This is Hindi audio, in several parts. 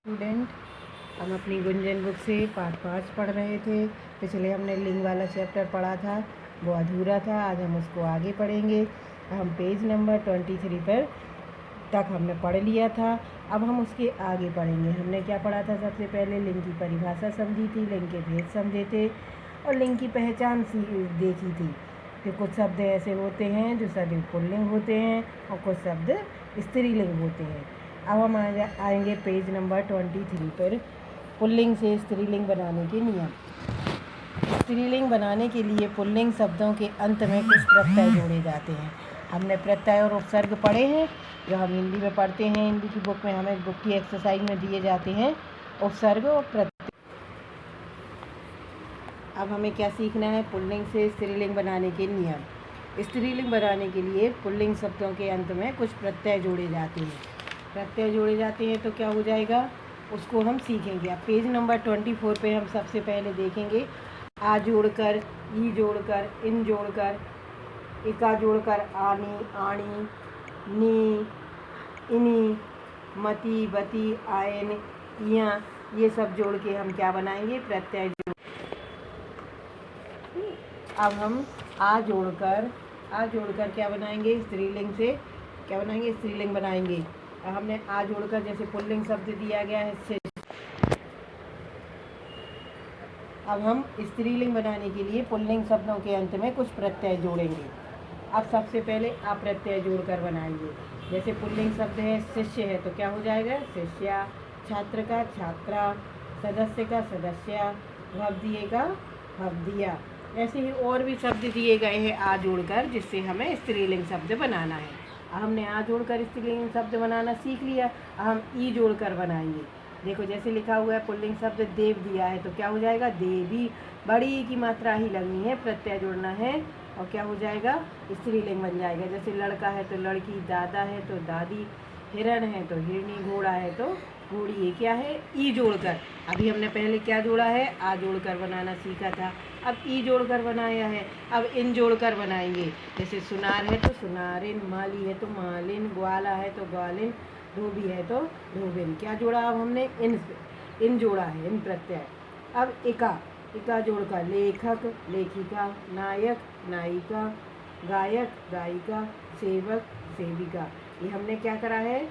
स्टूडेंट, हम अपनी गुंजन बुक से पाठ 5 पढ़ रहे थे। पिछले हमने लिंग वाला चैप्टर पढ़ा था, वो अधूरा था। आज हम उसको आगे पढ़ेंगे। हम पेज नंबर 23 पर तक हमने पढ़ लिया था। अब हम उसके आगे पढ़ेंगे। हमने क्या पढ़ा था? सबसे पहले लिंग की परिभाषा समझी थी, लिंग के भेद समझे थे और लिंग की पहचान देखी थी कि कुछ शब्द ऐसे होते हैं जो सभी पुल्लिंग होते हैं और कुछ शब्द स्त्रीलिंग होते हैं। अब हम आएंगे पेज नंबर 23 पर। पुल्लिंग से स्त्रीलिंग बनाने के नियम। स्त्रीलिंग बनाने के लिए पुल्लिंग शब्दों के अंत में कुछ प्रत्यय जोड़े जाते हैं। हमने प्रत्यय और उपसर्ग पढ़े हैं, जो हम हिंदी में पढ़ते हैं। हिंदी की बुक में हमें बुक की एक्सरसाइज में दिए जाते हैं उपसर्ग और प्रत्यय। अब हमें क्या सीखना है? पुल्लिंग से स्त्रीलिंग बनाने के नियम। स्त्रीलिंग बनाने के लिए पुल्लिंग शब्दों के अंत में कुछ प्रत्यय जोड़े जाते हैं। प्रत्यय जोड़े जाते हैं तो क्या हो जाएगा, उसको हम सीखेंगे। अब पेज नंबर 24 पे हम सबसे पहले देखेंगे आ जोड़कर, ई जोड़कर, इन जोड़कर, इका जोड़कर आनी, आणी, नी, इनी, मती, बती, आयन, इयां, ये सब जोड़ के हम क्या बनाएंगे? प्रत्यय जोड़। अब हम आ जोड़कर क्या बनाएंगे? स्त्रीलिंग से क्या बनाएंगे? स्त्रीलिंग बनाएंगे। हमने आ जोड़कर जैसे पुल्लिंग शब्द दिया गया है शिष्य। अब हम स्त्रीलिंग बनाने के लिए पुल्लिंग शब्दों के अंत में कुछ प्रत्यय जोड़ेंगे। अब सबसे पहले आ प्रत्यय जोड़कर बनाएंगे। जैसे पुल्लिंग शब्द है शिष्य है तो क्या हो जाएगा? शिष्या। छात्र का छात्रा, सदस्य का सदस्या, भवदीय का भवदिया। ऐसे ही और भी शब्द दिए गए हैं आ जोड़कर, जिससे हमें स्त्रीलिंग शब्द बनाना है। हमने आ जोड़कर स्त्रीलिंग शब्द बनाना सीख लिया। हम ई जोड़कर बनाएंगे। देखो जैसे लिखा हुआ है पुल्लिंग शब्द देव दिया है तो क्या हो जाएगा? देवी। बड़ी की मात्रा ही लगनी है, प्रत्यय जोड़ना है और क्या हो जाएगा? स्त्रीलिंग बन जाएगा। जैसे लड़का है तो लड़की, दादा है तो दादी, हिरण है तो हिरणी, घोड़ा है तो घोड़ी। ये क्या है? ई जोड़कर। अभी हमने पहले क्या जोड़ा है? आ जोड़कर बनाना सीखा था। अब ई जोड़कर बनाया है। अब इन जोड़कर बनाएंगे। जैसे सुनार है तो सुनारिन, माली है तो मालिन, ग्वाला है तो ग्वालिन, धोबी है तो धोबिन। क्या जोड़ा? अब हमने इन जोड़ा है, इन प्रत्यय। अब इका जोड़कर लेखक, लेखिका, नायक, नायिका, गायक, गायिका, सेवक, सेविका। ये हमने क्या करा है?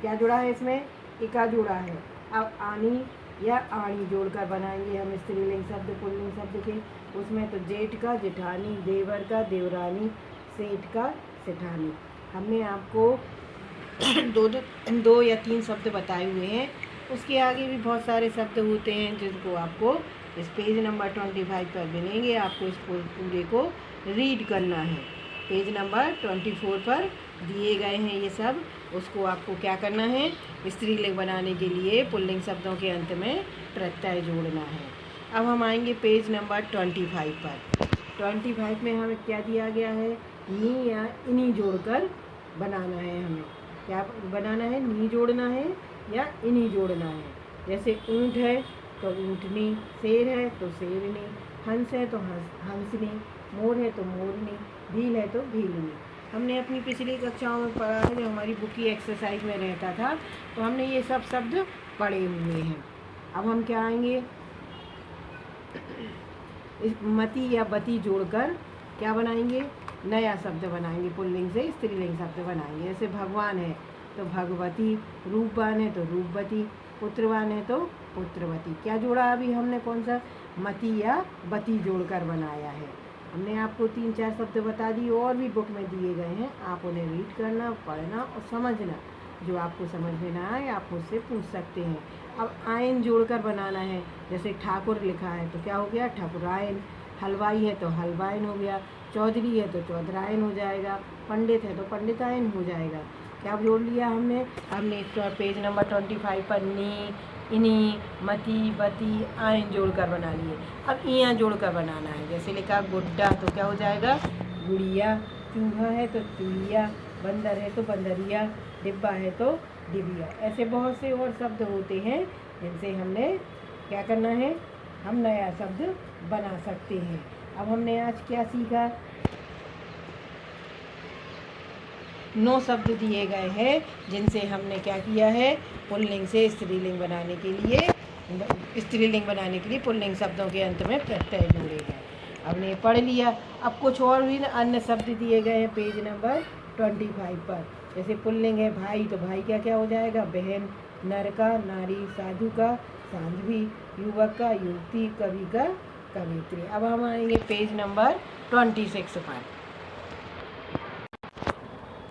क्या जोड़ा है? इसमें इका जोड़ा है। अब आनी या आणी जोड़कर बनाएंगे हम स्त्रीलिंग शब्द पुल्लिंग शब्द के। उसमें तो जेठ का जेठानी, देवर का देवरानी, सेठ का सेठानी। हमने आपको दो या तीन शब्द बताए हुए हैं। उसके आगे भी बहुत सारे शब्द होते हैं जिनको आपको इस पेज नंबर 25 पर मिलेंगे। आपको इस पूरे को रीड करना है। पेज नंबर 24 पर दिए गए हैं ये सब। उसको आपको क्या करना है? स्त्रीलिंग बनाने के लिए पुल्लिंग शब्दों के अंत में प्रत्यय जोड़ना है। अब हम आएंगे पेज नंबर 25 पर। 25 में हमें क्या दिया गया है? नी या इनी जोड़कर बनाना है। हमें क्या बनाना है? नी जोड़ना है या इनी जोड़ना है। जैसे ऊँट है तो ऊँटनी, शेर है तो शेरनी, हंस है तो हंसनी, मोर है तो मोरनी, भील है तो भीलनी। हमने अपनी पिछली कक्षाओं में पढ़ा है, जब हमारी बुक की एक्सरसाइज में रहता था तो हमने ये सब शब्द पढ़े हुए हैं। अब हम क्या आएंगे? इस मती या बती जोड़कर क्या बनाएंगे? नया शब्द बनाएंगे। पुल्लिंग से स्त्रीलिंग शब्द बनाएंगे। जैसे भगवान है तो भगवती, रूपवान है तो रूपवती, पुत्रवान है तो पुत्रवती। क्या जोड़ा अभी हमने? कौन सा? मती या बती जोड़कर बनाया है। हमने आपको 3-4 शब्द बता दिए, और भी बुक में दिए गए हैं। आप उन्हें रीड करना, पढ़ना और समझना। जो आपको समझ में ना आए आप मुझसे पूछ सकते हैं। अब आयन जोड़कर बनाना है। जैसे ठाकुर लिखा है तो क्या हो गया? ठाकुरायन। हलवाई है तो हलवायन हो गया। चौधरी है तो चौधरायन हो जाएगा। पंडित है तो पंडितायन हो जाएगा। क्या जोड़ लिया हमने? हमने पेज नंबर 25 पर नी, इनी, मती, बती, आयन जोड़कर बना लिए। अब इयां जोड़कर बनाना है। जैसे लिखा गुड्डा तो क्या हो जाएगा? गुड़िया। चूहा है तो चूहिया, बंदर है तो बंदरिया, डिब्बा है तो डिबिया। ऐसे बहुत से और शब्द होते हैं जिनसे हमने क्या करना है? हम नया शब्द बना सकते हैं। अब हमने आज क्या सीखा? 9 शब्द दिए गए हैं जिनसे हमने क्या किया है, पुल्लिंग से स्त्रीलिंग बनाने के लिए पुल्लिंग शब्दों के अंत में प्रत्यय जोड़े गए। हमने पढ़ लिया। अब कुछ और भी अन्य शब्द दिए गए हैं पेज नंबर 25 पर। जैसे पुल्लिंग है भाई, तो भाई क्या क्या हो जाएगा, बहन, नर का नारी, साधु का साध्वी, युवक का युवती, कवि का कवित्री। अब हम आएंगे पेज नंबर 26 पर।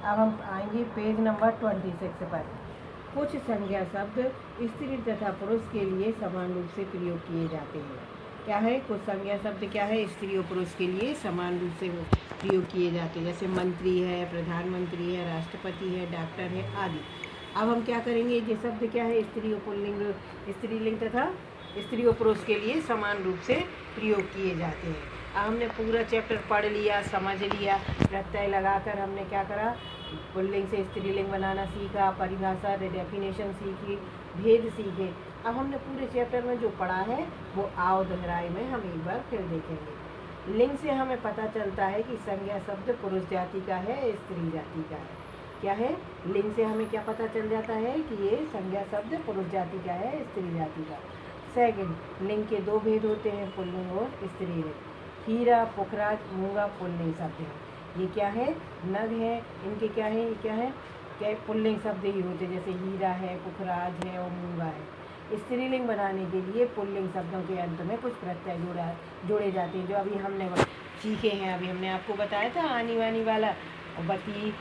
अब हम आएंगे पेज नंबर 26 पर। कुछ संज्ञा शब्द स्त्री तथा पुरुष के लिए समान रूप से प्रयोग किए जाते हैं। क्या है, कुछ संज्ञा शब्द क्या है, स्त्री और पुरुष के लिए समान रूप से प्रयोग किए जाते हैं। जैसे मंत्री है, प्रधानमंत्री है, राष्ट्रपति है, डॉक्टर है आदि। अब हम क्या करेंगे, ये शब्द क्या है, स्त्री और पुल्लिंग, स्त्रीलिंग तथा स्त्री और पुरुष के लिए समान रूप से प्रयोग किए जाते हैं। अब हमने पूरा चैप्टर पढ़ लिया, समझ लिया, प्रत्यय लगाकर हमने क्या करा, पुल्लिंग से स्त्रीलिंग बनाना सीखा, परिभाषा डेफिनेशन सीखी, भेद सीखे। अब हमने पूरे चैप्टर में जो पढ़ा है वो आओ दोहराई में हम एक बार फिर देखेंगे। लिंग से हमें पता चलता है कि संज्ञा शब्द पुरुष जाति का है, स्त्री जाति का है। क्या है, लिंग से हमें क्या पता चल जाता है कि ये संज्ञा शब्द पुरुष जाति का है, स्त्री जाति का। सेकंड, लिंग के दो भेद होते हैं, पुल्लिंग और स्त्रीलिंग। हीरा, पुखराज, मूंगा पुल्लिंग शब्द है। ये क्या है, नग है, इनके क्या है, ये क्या है, क्या पुल्लिंग शब्द ही होते, जैसे हीरा है, पुखराज है और मूंगा है। स्त्रीलिंग बनाने के लिए पुल्लिंग शब्दों के अंत में कुछ प्रत्यय जोड़े जाते हैं, जो अभी हमने सीखे हैं। अभी हमने आपको बताया था आनी वानी वाला और बती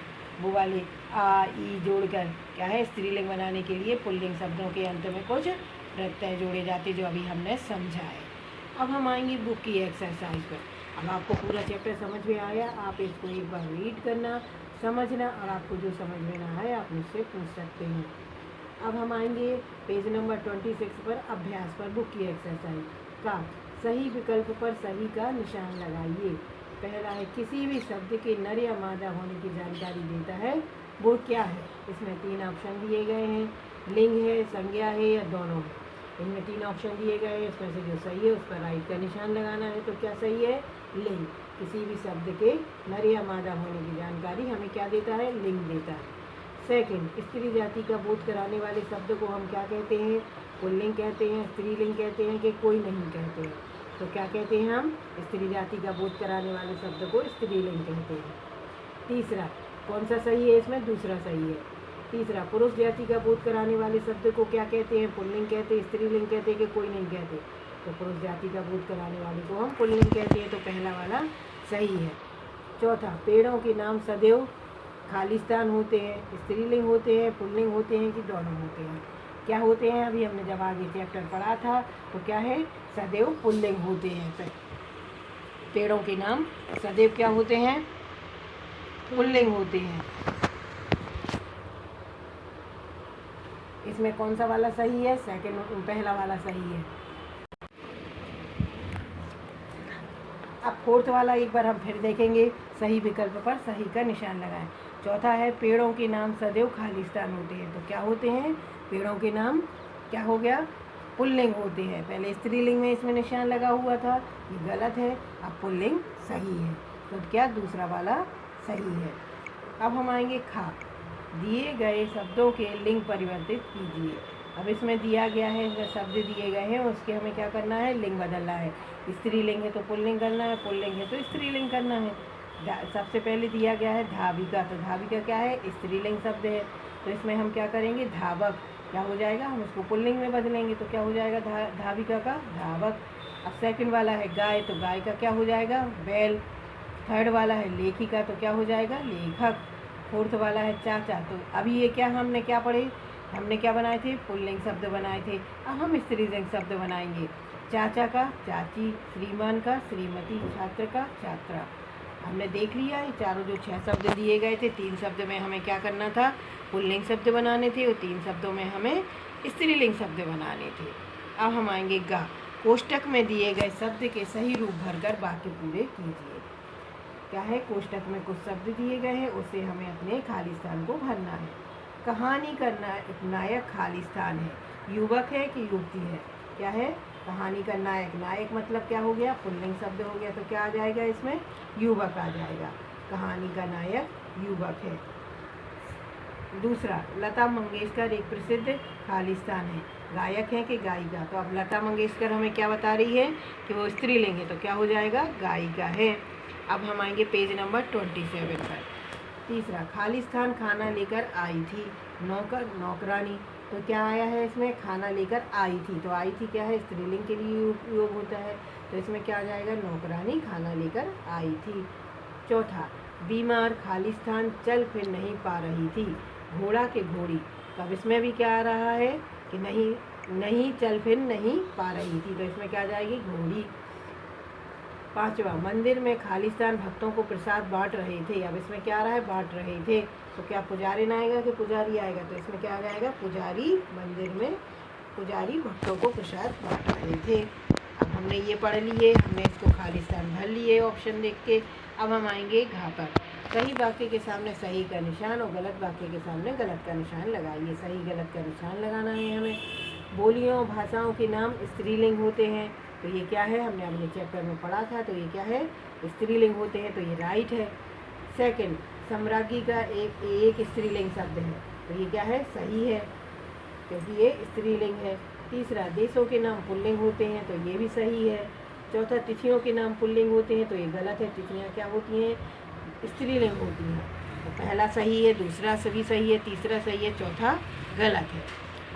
वो वाले आ ई जोड़कर क्या है, स्त्रीलिंग बनाने के लिए पुल्लिंग शब्दों के अंत में कुछ प्रत्यय जोड़े जाते, जो अभी हमने समझा है। अब हम आएंगे बुक की एक्सरसाइज पर। अब आपको पूरा चैप्टर समझ में आया, आप इसको एक बार रीड करना, समझना, और आपको जो समझ में ना आए आप मुझसे पूछ सकते हैं। अब हम आएंगे पेज नंबर 26 पर, अभ्यास पर, बुक की एक्सरसाइज का सही विकल्प पर सही का निशान लगाइए। पहला है, किसी भी शब्द के नर या मादा होने की जानकारी देता है, वो क्या है। इसमें 3 ऑप्शन दिए गए हैं, लिंग है, संज्ञा है या दोनों है। इनमें 3 ऑप्शन दिए गए हैं, इसमें से जो सही है उस पर राइट का निशान लगाना है। तो क्या सही है, लिंग। किसी भी शब्द के नर या मादा होने की जानकारी हमें क्या देता है, लिंग देता है। सेकंड, स्त्री जाति का बोध कराने वाले शब्द को हम क्या कहते हैं, पुल्लिंग कहते हैं, स्त्रीलिंग कहते हैं कि कोई नहीं कहते हैं। तो क्या कहते हैं हम, स्त्री जाति का बोध कराने वाले शब्द को स्त्रीलिंग कहते हैं। तीसरा, कौन सा सही है इसमें, दूसरा सही है। तीसरा, पुरुष जाति का बोध कराने वाले शब्द को क्या कहते हैं, पुल्लिंग कहते हैं, स्त्रीलिंग कहते हैं कि कोई नहीं कहते। तो पुरुष जाति का बोध कराने वाले को हम पुल्लिंग कहते हैं, तो पहला वाला सही है। चौथा, पेड़ों के नाम सदैव खालिस्तान होते हैं, स्त्रीलिंग होते हैं, पुल्लिंग होते हैं कि दोनों होते हैं। क्या होते हैं, अभी हमने जब आगे चैप्टर पढ़ा था तो क्या है, सदैव पुल्लिंग होते हैं। पेड़ों के नाम सदैव क्या होते हैं, पुल्लिंग होते हैं। इसमें कौन सा वाला सही है, सेकंड, पहला वाला सही है। अब फोर्थ वाला एक बार हम फिर देखेंगे, सही विकल्प पर सही का निशान लगाएं। चौथा है, पेड़ों के नाम सदैव खालिस्तान होते हैं। तो क्या होते हैं, पेड़ों के नाम क्या हो गया, पुल्लिंग होते हैं। पहले स्त्रीलिंग में इसमें निशान लगा हुआ था, ये गलत है, अब पुल्लिंग सही है। तो क्या दूसरा वाला सही है। अब हम आएंगे खा, दिए गए शब्दों के लिंग परिवर्तित कीजिए। अब इसमें दिया गया है, जो शब्द दिए गए हैं उसके हमें क्या करना है, लिंग बदलना है। स्त्रीलिंग है तो पुल्लिंग करना है, पुल्लिंग है तो स्त्रीलिंग करना है। सबसे पहले दिया गया है धाविका, तो धाविका क्या है, स्त्रीलिंग शब्द है। तो इसमें हम क्या करेंगे, धावक क्या हो जाएगा, हम इसको पुल्लिंग में बदलेंगे तो क्या हो जाएगा, धाविका का धावक। अब सेकंड वाला है गाय, तो गाय का क्या हो जाएगा, बैल। थर्ड वाला है लेखिका, तो क्या हो जाएगा, लेखक। फोर्थ वाला है चाचा, तो अभी ये क्या हमने क्या पढ़े, हमने क्या बनाए थे, पुल्लिंग शब्द बनाए थे। अब हम स्त्रीलिंग शब्द बनाएंगे, चाचा का चाची, श्रीमान का श्रीमती, छात्र का छात्रा। हमने देख लिया ये चारों जो 6 शब्द दिए गए थे, 3 शब्द में हमें क्या करना था, पुल्लिंग शब्द बनाने थे, और 3 शब्दों में हमें स्त्रीलिंग शब्द बनाने थे। अब हम आएंगे गा, कोष्टक में दिए गए शब्द के सही रूप भरकर वाक्य पूरे कीजिए। क्या है, कोष्टक में कुछ शब्द दिए गए हैं, उससे हमें अपने खाली स्थान को भरना है। कहानी का नायक खाली स्थान है, युवक है कि युवती है। क्या है, कहानी का नायक, नायक मतलब क्या हो गया, पुल्लिंग शब्द हो गया, तो क्या आ जाएगा इसमें, युवक आ जाएगा। कहानी का नायक युवक है। दूसरा, लता मंगेशकर एक प्रसिद्ध खालिस्तान है, गायक है कि गायिका? तो अब लता मंगेशकर हमें क्या बता रही है कि वो स्त्रीलिंग है, तो क्या हो जाएगा? गायिका है। अब हम आएंगे पेज नंबर 27 पर। तीसरा, खालिस्तान खाना लेकर आई थी, नौकर नौकरानी, तो क्या आया है इसमें? खाना लेकर आई थी, तो आई थी क्या है? स्त्रीलिंग के लिए उपयोग होता है, तो इसमें क्या आ जाएगा? नौकरानी खाना लेकर आई थी। चौथा, बीमार खालिस्तान चल फिर नहीं पा रही थी, घोड़ा के घोड़ी, तो अब इसमें भी क्या आ रहा है कि नहीं चल फिर नहीं पा रही थी, तो इसमें क्या आ जाएगी? घोड़ी। पांचवा, मंदिर में खालिस्तान भक्तों को प्रसाद बांट रहे थे, अब इसमें क्या आ रहा है? बांट रहे थे, तो क्या पुजारी ना आएगा कि पुजारी आएगा? तो इसमें क्या आ जाएगा? पुजारी, मंदिर में पुजारी भक्तों को प्रसाद बांट रहे थे। अब हमने ये पढ़ लिए, हमने इसको खालिस्तान भर लिए ऑप्शन देख के। अब हम आएंगे घा पर। सही वाक्य के सामने सही का निशान और गलत वाक्य के सामने गलत का निशान लगाइए। सही गलत का निशान लगाना है हमें। बोलियों और भाषाओं के नाम स्त्रीलिंग होते हैं, तो ये क्या है? हमने अपने चैप्टर में पढ़ा था, तो ये क्या है? स्त्रीलिंग होते हैं, तो ये राइट है। सेकंड, सम्राज्ञी का एक स्त्रीलिंग शब्द है, तो ये क्या है? सही है, क्योंकि ये स्त्रीलिंग है। तीसरा, देशों के नाम पुल्लिंग होते हैं, तो ये भी सही है। चौथा, तिथियों के नाम पुल्लिंग होते हैं, तो ये गलत है। तिथियाँ क्या होती हैं? स्त्रीलिंग होती हैं। तो पहला सही है, दूसरा सभी सही है, तीसरा सही है, चौथा गलत है।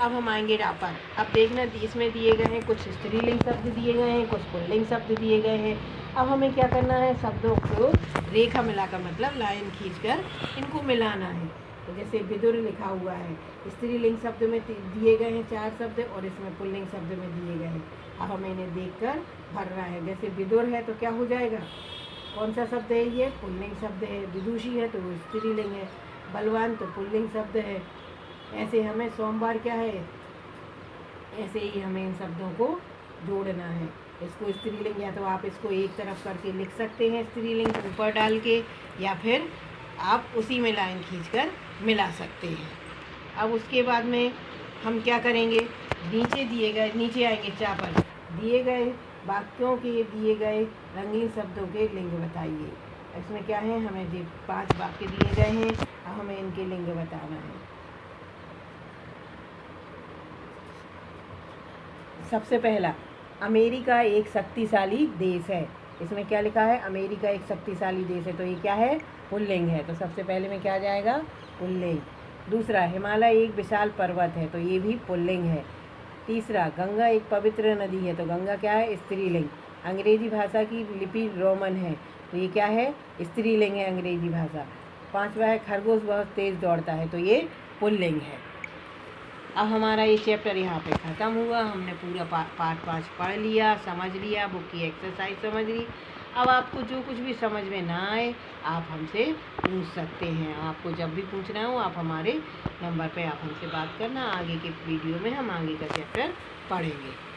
अब हम आएंगे रा पर। अब देखना, इसमें दिए गए हैं कुछ स्त्रीलिंग शब्द दिए गए हैं, कुछ पुल्लिंग शब्द दिए गए हैं। अब हमें क्या करना है? शब्दों को रेखा मिलाकर, मतलब लाइन खींचकर इनको मिलाना है। तो जैसे विदुर लिखा हुआ है, स्त्रीलिंग शब्द में दिए गए हैं 4 शब्द और इसमें पुल्लिंग शब्द में दिए गए हैं। अब हमें इन्हें देखकर भरना है। जैसे विदुर है तो क्या हो जाएगा? कौन सा शब्द है ये? पुल्लिंग शब्द है। विदुषी है तो वो स्त्रीलिंग है। बलवान तो पुल्लिंग शब्द है। ऐसे हमें सोमवार क्या है? ऐसे ही हमें इन शब्दों को जोड़ना है। इसको स्त्रीलिंग, या तो आप इसको एक तरफ करके लिख सकते हैं स्त्रीलिंग ऊपर डाल के, या फिर आप उसी में लाइन खींचकर मिला सकते हैं। अब उसके बाद में हम क्या करेंगे? नीचे आएंगे चा पर। दिए गए वाक्यों के दिए गए रंगीन शब्दों के लिंग बताइए। इसमें क्या है? हमें 5 वाक्य दिए गए हैं, अब हमें इनके लिंग बताना है। सबसे पहला, अमेरिका एक शक्तिशाली देश है। इसमें क्या लिखा है? अमेरिका एक शक्तिशाली देश है, तो ये क्या है? पुल्लिंग है, तो सबसे पहले में क्या आ जाएगा? पुल्लिंग। दूसरा, हिमालय एक विशाल पर्वत है, तो ये भी पुल्लिंग है। तीसरा, गंगा एक पवित्र नदी है, तो गंगा क्या है? स्त्रीलिंग। अंग्रेजी भाषा की लिपि रोमन है, तो ये क्या है? स्त्रीलिंग है अंग्रेजी भाषा। पांचवा है, खरगोश बहुत तेज़ दौड़ता है, तो ये पुल्लिंग है। अब हमारा ये चैप्टर यहाँ पे ख़त्म हुआ। हमने पूरा पार्ट 5 पढ़ लिया, समझ लिया, बुक की एक्सरसाइज समझ ली। अब आपको जो कुछ भी समझ में ना आए आप हमसे पूछ सकते हैं। आपको जब भी पूछना हो आप हमारे नंबर पे आप हमसे बात करना। आगे के वीडियो में हम आगे का चैप्टर पढ़ेंगे।